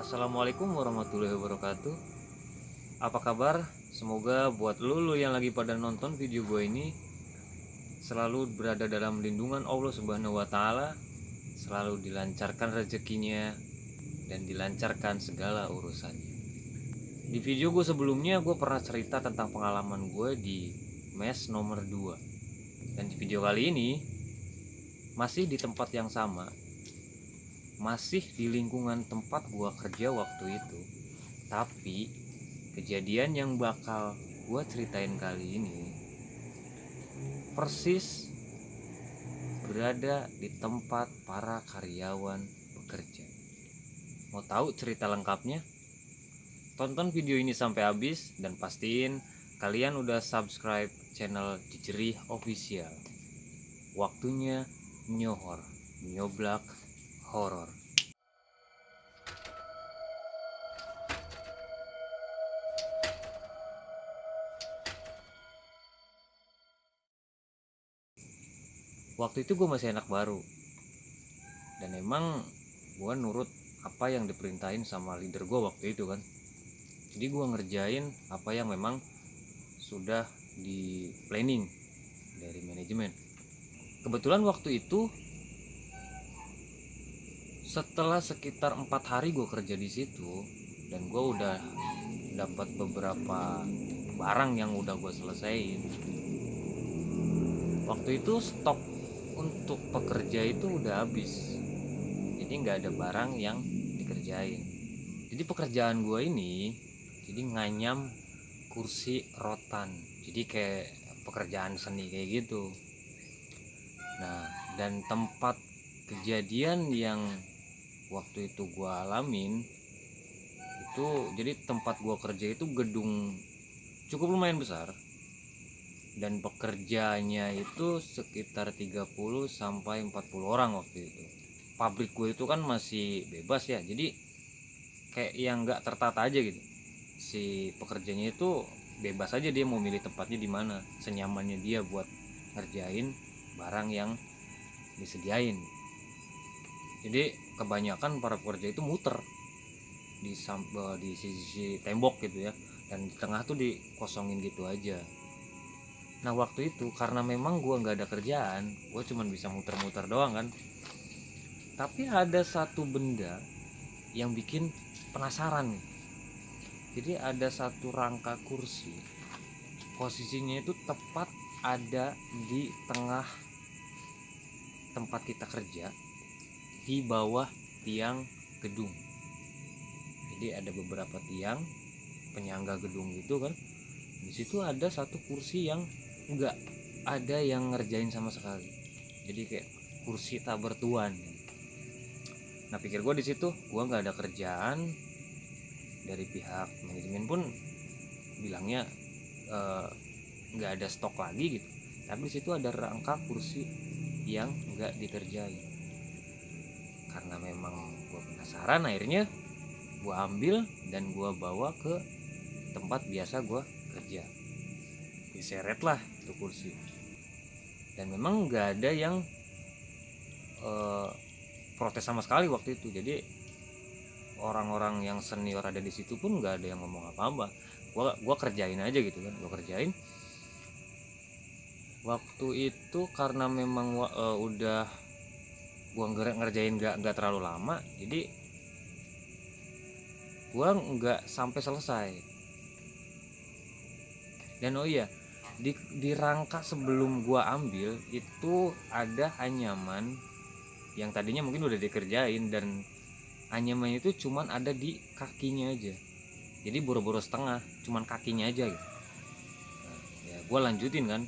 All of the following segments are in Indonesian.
Assalamualaikum warahmatullahi wabarakatuh. Apa kabar? Semoga buat lu yang lagi pada nonton video gue ini selalu berada dalam lindungan Allah Subhanahu wa taala, selalu dilancarkan rezekinya dan dilancarkan segala urusannya. Di video gue sebelumnya gue pernah cerita tentang pengalaman gue di mes nomor 2. Dan di video kali ini masih di tempat yang sama, masih di lingkungan tempat gua kerja waktu itu. Tapi kejadian yang bakal gua ceritain kali ini persis berada di tempat para karyawan bekerja. Mau tahu cerita lengkapnya? Tonton video ini sampai habis dan pastiin kalian udah subscribe channel Cicerih Official. Waktunya nyohor, nyoblak horor. Waktu itu gue masih anak baru, dan emang gue nurut apa yang diperintahin sama leader gue waktu itu kan. Jadi gue ngerjain apa yang memang sudah di planning dari manajemen. Kebetulan waktu itu setelah sekitar 4 hari gue kerja di situ, dan gue udah dapat beberapa barang yang udah gue selesaiin. Waktu itu stok untuk pekerja itu udah habis, jadi nggak ada barang yang dikerjain. Jadi pekerjaan gue ini jadi nganyam kursi rotan, jadi kayak pekerjaan seni kayak gitu. Nah, dan tempat kejadian yang waktu itu gue alamin itu, jadi tempat gue kerja itu gedung cukup lumayan besar, dan pekerjanya itu sekitar 30 sampai 40 orang waktu itu. Pabrik gue itu kan masih bebas ya, jadi kayak yang nggak tertata aja gitu. Si pekerjanya itu bebas aja, dia mau milih tempatnya di mana, senyamannya dia buat ngerjain barang yang disediain. Jadi kebanyakan para pekerja itu muter di sisi tembok gitu ya, dan di tengah tuh dikosongin gitu aja. Nah waktu itu karena memang gue nggak ada kerjaan, gue cuma bisa muter-muter doang kan. Tapi ada satu benda yang bikin penasaran nih. Jadi ada satu rangka kursi, posisinya itu tepat ada di tengah tempat kita kerja, di bawah tiang gedung. Jadi ada beberapa tiang penyangga gedung gitu kan. Di situ ada satu kursi yang nggak ada yang ngerjain sama sekali, jadi kayak kursi tak bertuan. Nah pikir gue di situ gue nggak ada kerjaan, dari pihak manajemen pun bilangnya nggak ada stok lagi gitu, tapi di situ ada rangka kursi yang nggak dikerjain. Karena memang gue penasaran, akhirnya gue ambil dan gue bawa ke tempat biasa gue kerja, diseret lah itu kursi. Dan memang nggak ada yang protes sama sekali waktu itu. Jadi orang-orang yang senior ada di situ pun nggak ada yang ngomong apa-apa. Gua kerjain aja gitu kan, gua kerjain. Waktu itu karena memang udah gua ngerjain nggak terlalu lama, jadi gua nggak sampai selesai. Dan oh iya, di rangka sebelum gua ambil itu ada anyaman yang tadinya mungkin udah dikerjain, dan anyamannya itu cuman ada di kakinya aja. Jadi boro-boro setengah, cuman kakinya aja gitu. Nah, ya gue lanjutin kan,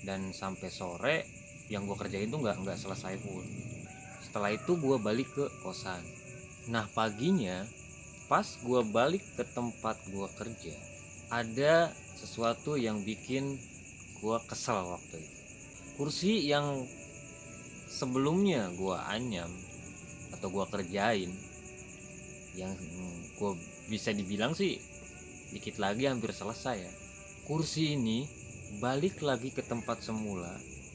dan sampai sore yang gue kerjain tuh nggak selesai pun. Setelah itu gue balik ke kosan. Nah paginya pas gue balik ke tempat gue kerja, ada sesuatu yang bikin gue kesel waktu itu. Kursi yang sebelumnya gue anyam atau gue kerjain, yang gue bisa dibilang sih dikit lagi hampir selesai ya, kursi ini balik lagi ke tempat semula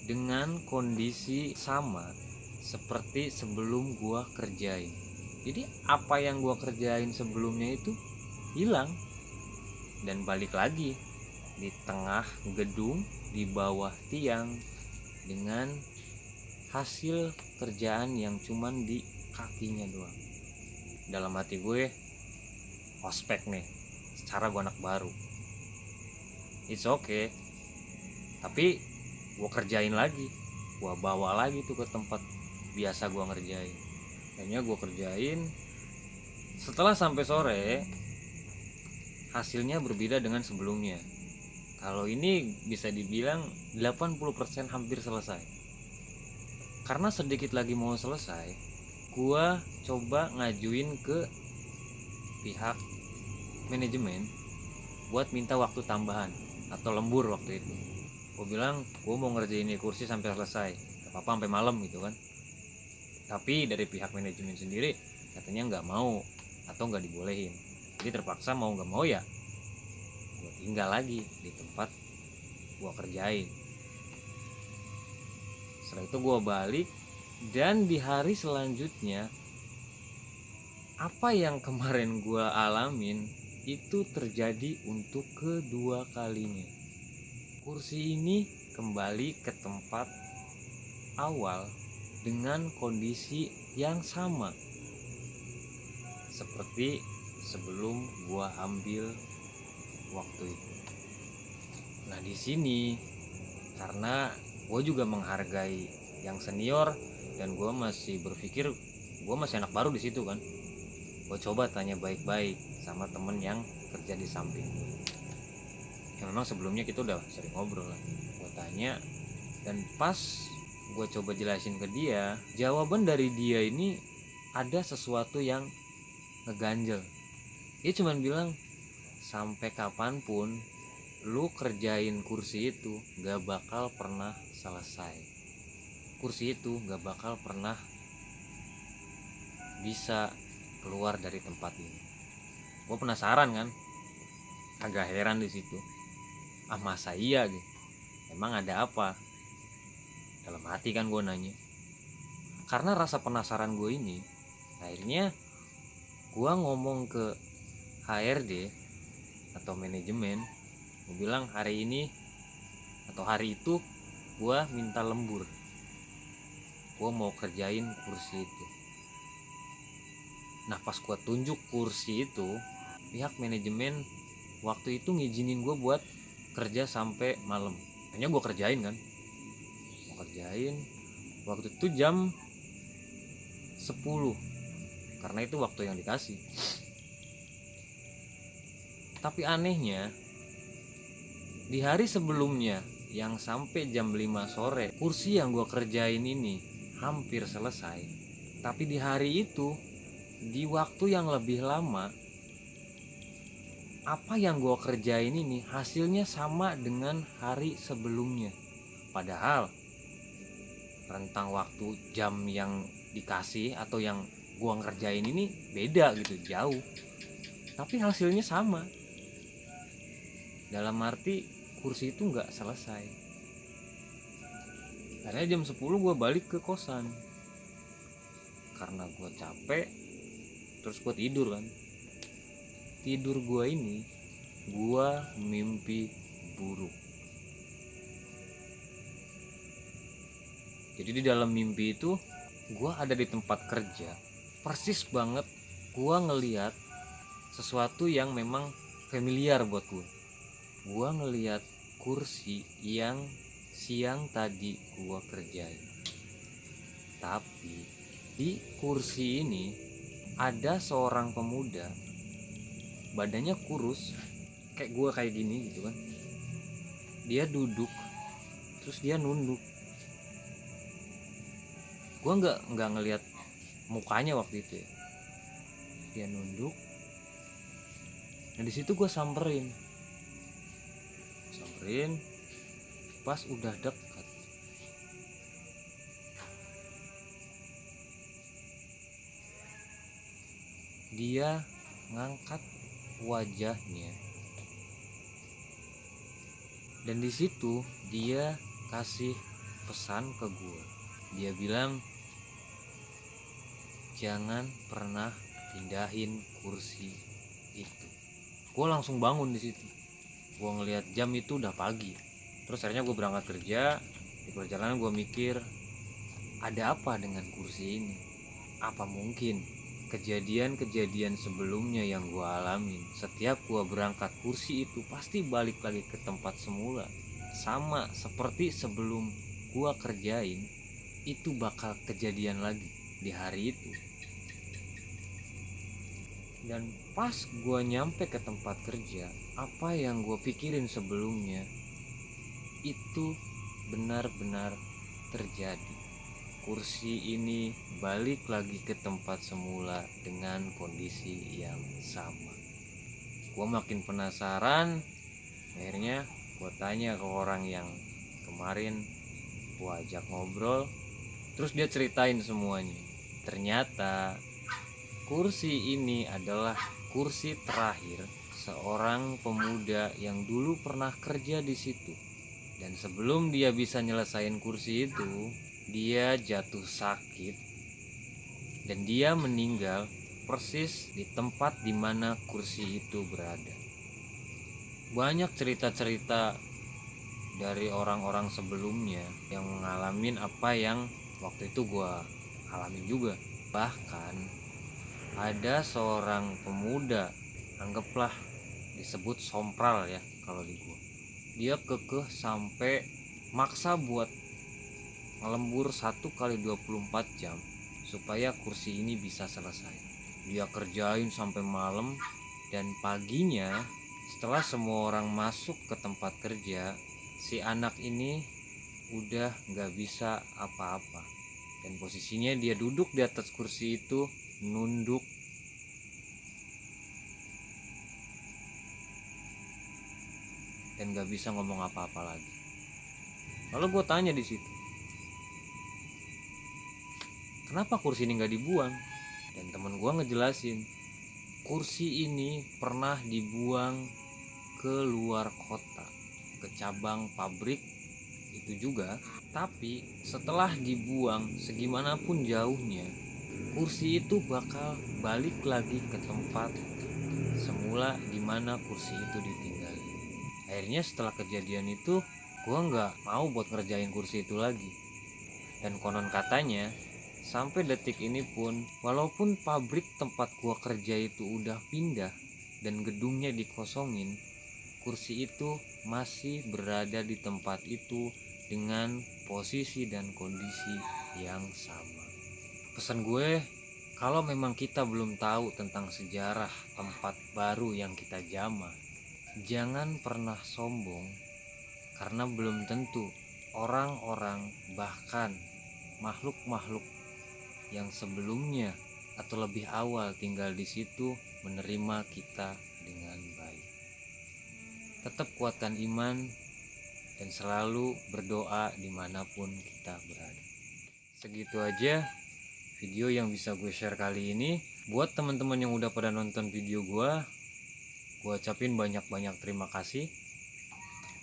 dengan kondisi sama seperti sebelum gue kerjain. Jadi apa yang gue kerjain sebelumnya itu hilang dan balik lagi di tengah gedung, di bawah tiang, dengan hasil kerjaan yang cuman di kakinya doang. Dalam hati gue, ospek nih, secara gue anak baru, it's okay, tapi gue kerjain lagi, gue bawa lagi tuh ke tempat biasa gue ngerjain. Akhirnya gue kerjain. Setelah sampai sore, hasilnya berbeda dengan sebelumnya. Kalau ini bisa dibilang 80% hampir selesai. Karena sedikit lagi mau selesai, gue coba ngajuin ke pihak manajemen buat minta waktu tambahan atau lembur waktu itu. Gue bilang gue mau ngerjain ini kursi sampai selesai, gak apa-apa sampai malam gitu kan. Tapi dari pihak manajemen sendiri katanya nggak mau atau nggak dibolehin. Jadi terpaksa mau nggak mau ya gue tinggal lagi di tempat gue kerjain. Setelah itu gue balik, dan di hari selanjutnya apa yang kemarin gue alamin itu terjadi untuk kedua kalinya. Kursi ini kembali ke tempat awal dengan kondisi yang sama seperti sebelum gue ambil waktu itu. Nah di sini karena gue juga menghargai yang senior dan gue masih berpikir gue masih anak baru di situ kan. Gue coba tanya baik-baik sama temen yang kerja di samping gue. Ya memang sebelumnya kita udah sering ngobrol lah. Gue tanya, dan pas gue coba jelasin ke dia, jawaban dari dia ini ada sesuatu yang ngeganjel. Dia cuma bilang, sampai kapanpun lu kerjain kursi itu gak bakal pernah selesai. Kursi itu gak bakal pernah bisa keluar dari tempat ini. Gue penasaran kan, agak heran di situ. Masa iya gitu? Emang ada apa? Dalam hati kan gue nanya. Karena rasa penasaran gue ini, akhirnya gue ngomong ke HRD atau manajemen. Gue bilang hari ini atau hari itu gue minta lembur. Gue mau kerjain kursi itu. Nah pas gue tunjuk kursi itu, pihak manajemen waktu itu ngizinin gue buat kerja sampai malam. Hanya gue kerjain kan. Gue kerjain. Waktu itu jam 10. Karena itu waktu yang dikasih. Tapi anehnya, di hari sebelumnya yang sampai jam 5 sore, kursi yang gue kerjain ini hampir selesai. Tapi di hari itu, di waktu yang lebih lama, apa yang gue kerjain ini hasilnya sama dengan hari sebelumnya. Padahal rentang waktu jam yang dikasih atau yang gue ngerjain ini beda gitu, jauh. Tapi hasilnya sama. Dalam arti kursi itu gak selesai. Akhirnya jam 10 gue balik ke kosan. Karena gue capek, terus gue tidur kan. Tidur gue ini, gue mimpi buruk. Jadi di dalam mimpi itu, gue ada di tempat kerja. Persis banget gue ngeliat sesuatu yang memang familiar buat gue. Gue ngeliat kursi yang siang tadi gue kerjain. Tapi di kursi ini ada seorang pemuda, badannya kurus kayak gue kayak gini gitu kan. Dia duduk, terus dia nunduk. Gue nggak ngelihat mukanya waktu itu ya. Dia nunduk. Nah di situ gue samperin. Pas udah dekat, dia ngangkat wajahnya, dan di situ dia kasih pesan ke gue. Dia bilang, jangan pernah pindahin kursi itu. Gue langsung bangun di situ. Gue ngelihat jam itu udah pagi. Terus akhirnya gue berangkat kerja. Di perjalanan gue mikir, ada apa dengan kursi ini? Apa mungkin kejadian-kejadian sebelumnya yang gue alamin, setiap gue berangkat kursi itu pasti balik lagi ke tempat semula, sama seperti sebelum gue kerjain, itu bakal kejadian lagi di hari itu. Dan pas gue nyampe ke tempat kerja, apa yang gue pikirin sebelumnya itu benar-benar terjadi. Kursi ini balik lagi ke tempat semula dengan kondisi yang sama. Gue makin penasaran. Akhirnya gue tanya ke orang yang kemarin gue ajak ngobrol. Terus dia ceritain semuanya. Ternyata kursi ini adalah kursi terakhir seorang pemuda yang dulu pernah kerja di situ. Dan sebelum dia bisa nyelesain kursi itu, dia jatuh sakit dan dia meninggal persis di tempat di mana kursi itu berada. Banyak cerita-cerita dari orang-orang sebelumnya yang ngalamin apa yang waktu itu gue alamin juga. Bahkan ada seorang pemuda, anggaplah disebut sompral ya kalau di gue. Dia kekeh sampai maksa buat ngelembur 1 kali 24 jam supaya kursi ini bisa selesai. Dia kerjain sampai malam, dan paginya setelah semua orang masuk ke tempat kerja, si anak ini udah gak bisa apa-apa. Dan posisinya dia duduk di atas kursi itu, nunduk dan gak bisa ngomong apa-apa lagi. Lalu gue tanya di situ, kenapa kursi ini gak dibuang? Dan temen gue ngejelasin, kursi ini pernah dibuang ke luar kota, ke cabang pabrik itu juga. Tapi setelah dibuang segimanapun jauhnya, kursi itu bakal balik lagi ke tempat semula dimana kursi itu ditinggali. Akhirnya setelah kejadian itu, gue gak mau buat ngerjain kursi itu lagi. Dan konon katanya, sampai detik ini pun, walaupun pabrik tempat gue kerja itu udah pindah dan gedungnya dikosongin, kursi itu masih berada di tempat itu dengan posisi dan kondisi yang sama. Pesan gue, kalau memang kita belum tahu tentang sejarah tempat baru yang kita jamah, jangan pernah sombong, karena belum tentu orang-orang bahkan makhluk-makhluk yang sebelumnya atau lebih awal tinggal di situ menerima kita dengan baik. Tetap kuatkan iman dan selalu berdoa dimanapun kita berada. Segitu aja video yang bisa gue share kali ini. Buat teman-teman yang udah pada nonton video gue ucapin banyak-banyak terima kasih.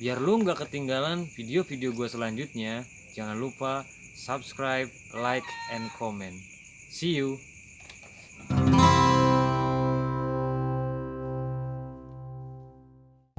Biar lu gak ketinggalan video-video gue selanjutnya, jangan lupa subscribe, like, and comment. See you.